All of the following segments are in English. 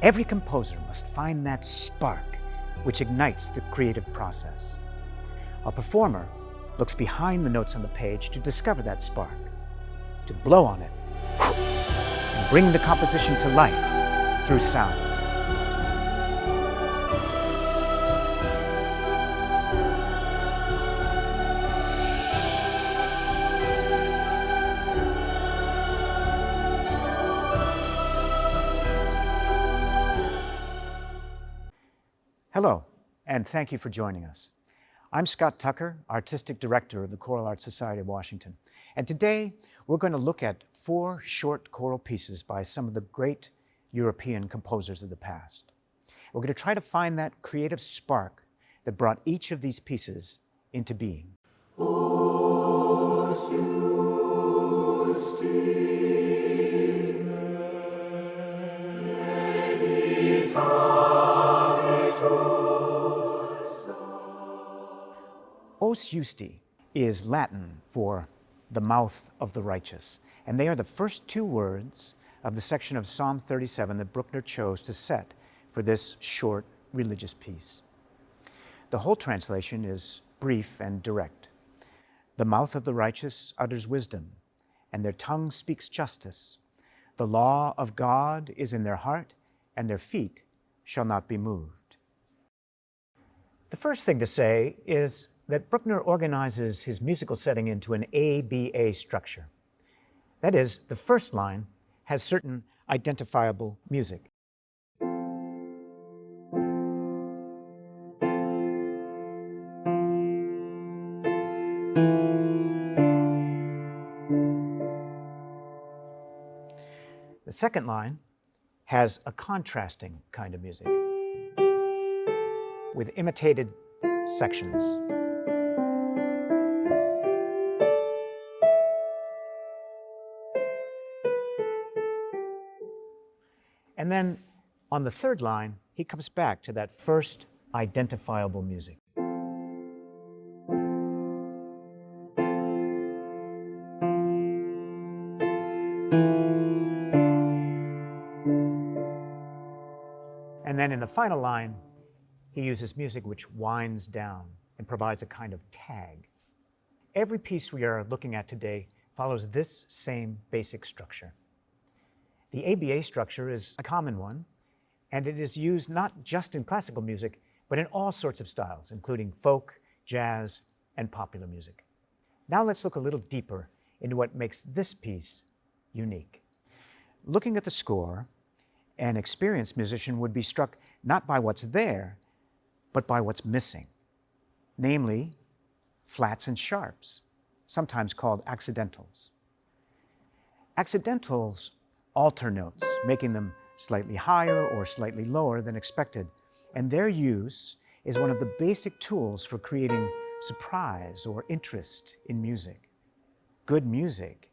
Every composer must find that spark which ignites the creative process. A performer looks behind the notes on the page to discover that spark, to blow on it, and bring the composition to life through sound. Hello, and thank you for joining us. I'm Scott Tucker, Artistic Director of the Choral Arts Society of Washington, and today we're going to look at 4 short choral pieces by some of the great European composers of the past. We're going to try to find that creative spark that brought each of these pieces into being. Os justi is Latin for the mouth of the righteous, and they are the first 2 words of the section of Psalm 37 that Bruckner chose to set for this short religious piece. The whole translation is brief and direct. The mouth of the righteous utters wisdom, and their tongue speaks justice. The law of God is in their heart, and their feet shall not be moved. The first thing to say is that Bruckner organizes his musical setting into an ABA structure. That is, the first line has certain identifiable music. The second line has a contrasting kind of music with imitated sections. And then on the third line, he comes back to that first identifiable music. And then in the final line, he uses music which winds down and provides a kind of tag. Every piece we are looking at today follows this same basic structure. The ABA structure is a common one, and it is used not just in classical music, but in all sorts of styles, including folk, jazz, and popular music. Now let's look a little deeper into what makes this piece unique. Looking at the score, an experienced musician would be struck not by what's there, but by what's missing, namely flats and sharps, sometimes called accidentals. Accidentals alter notes, making them slightly higher or slightly lower than expected, and their use is one of the basic tools for creating surprise or interest in music. Good music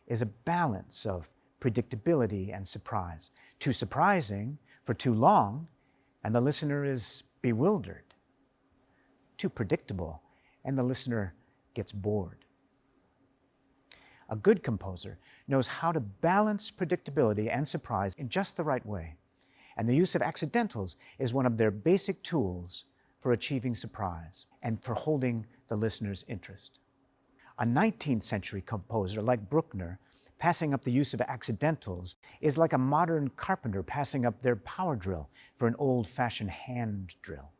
is a balance of predictability and surprise. Too surprising for too long, and the listener is bewildered. Too predictable, and the listener gets bored. A good composer knows how to balance predictability and surprise in just the right way, and the use of accidentals is one of their basic tools for achieving surprise and for holding the listener's interest. A 19th century composer like Bruckner passing up the use of accidentals is like a modern carpenter passing up their power drill for an old-fashioned hand drill.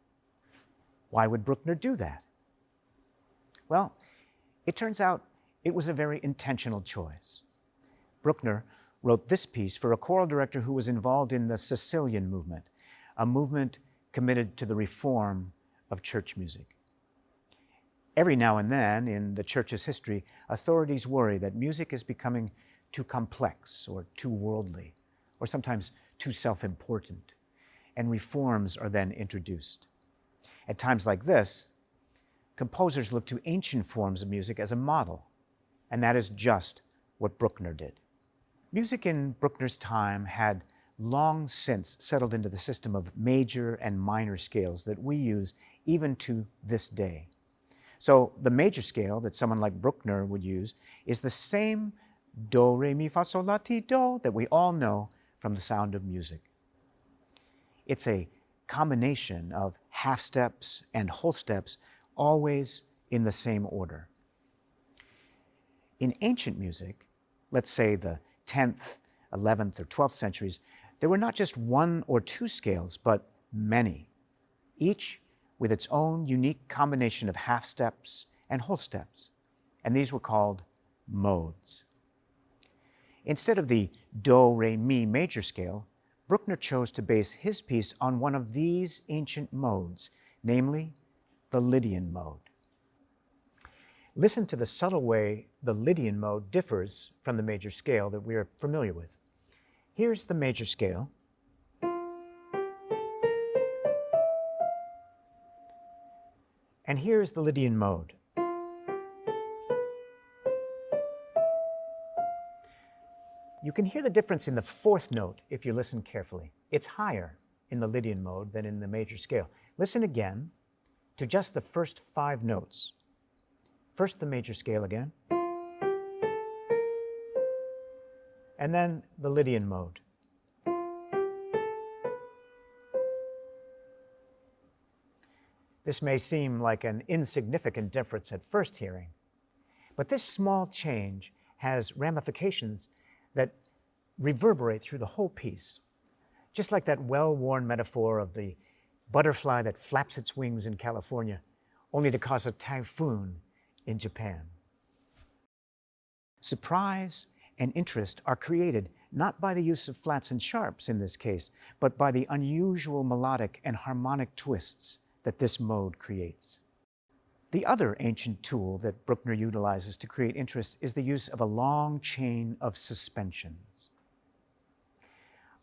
Why would Bruckner do that? Well, it turns out it was a very intentional choice. Bruckner wrote this piece for a choral director who was involved in the Sicilian movement, a movement committed to the reform of church music. Every now and then in the church's history, authorities worry that music is becoming too complex or too worldly, or sometimes too self-important, and reforms are then introduced. At times like this, composers look to ancient forms of music as a model, and that is just what Bruckner did. Music in Bruckner's time had long since settled into the system of major and minor scales that we use even to this day. So the major scale that someone like Bruckner would use is the same do, re, mi, fa, sol, la, ti, do that we all know from The Sound of Music. It's a combination of half steps and whole steps, always in the same order. In ancient music, let's say the 10th, 11th, or 12th centuries, there were not just one or two scales, but many, each with its own unique combination of half steps and whole steps, and these were called modes. Instead of the do, re, mi major scale, Bruckner chose to base his piece on one of these ancient modes, namely the Lydian mode. Listen to the subtle way the Lydian mode differs from the major scale that we are familiar with. Here's the major scale. And here's the Lydian mode. You can hear the difference in the fourth note if you listen carefully. It's higher in the Lydian mode than in the major scale. Listen again to just the first 5 notes. First the major scale again, and then the Lydian mode. This may seem like an insignificant difference at first hearing, but this small change has ramifications that reverberate through the whole piece, just like that well-worn metaphor of the butterfly that flaps its wings in California, only to cause a typhoon in Japan. Surprise and interest are created not by the use of flats and sharps in this case, but by the unusual melodic and harmonic twists that this mode creates. The other ancient tool that Bruckner utilizes to create interest is the use of a long chain of suspensions.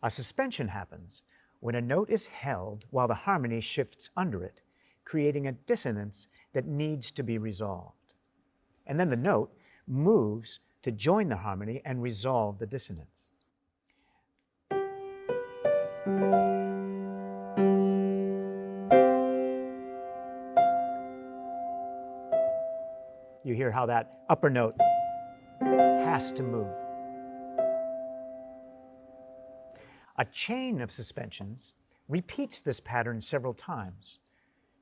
A suspension happens when a note is held while the harmony shifts under it, creating a dissonance that needs to be resolved. And then the note moves to join the harmony and resolve the dissonance. You hear how that upper note has to move. A chain of suspensions repeats this pattern several times.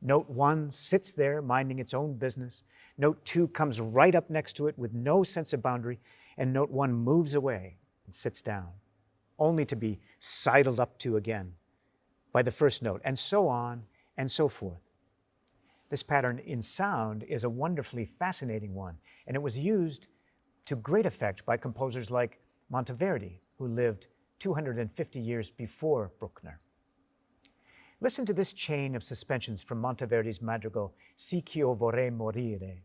Note 1 sits there minding its own business. Note 2 comes right up next to it with no sense of boundary, and note 1 moves away and sits down, only to be sidled up to again by the first note, and so on and so forth. This pattern in sound is a wonderfully fascinating one, and it was used to great effect by composers like Monteverdi, who lived 250 years before Bruckner. Listen to this chain of suspensions from Monteverdi's madrigal Si ch'io vorrei morire.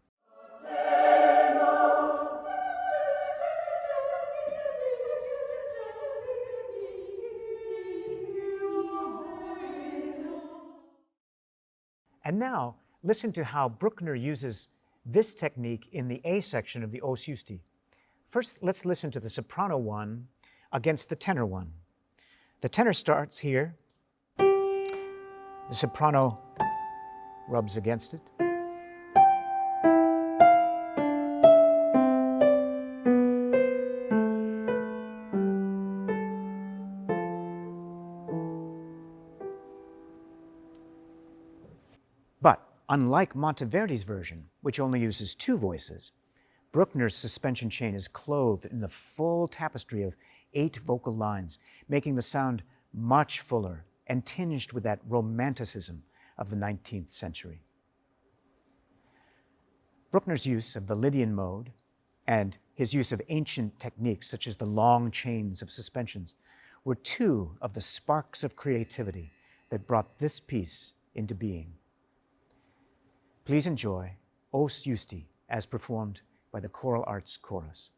And now, listen to how Bruckner uses this technique in the A section of the Os Justi. First, let's listen to the soprano one against the tenor one. The tenor starts here. The soprano rubs against it. But unlike Monteverdi's version, which only uses 2 voices, Bruckner's suspension chain is clothed in the full tapestry of 8 vocal lines, making the sound much fuller and tinged with that romanticism of the 19th century. Bruckner's use of the Lydian mode and his use of ancient techniques such as the long chains of suspensions were 2 of the sparks of creativity that brought this piece into being. Please enjoy Os Justi as performed by the Choral Arts Chorus.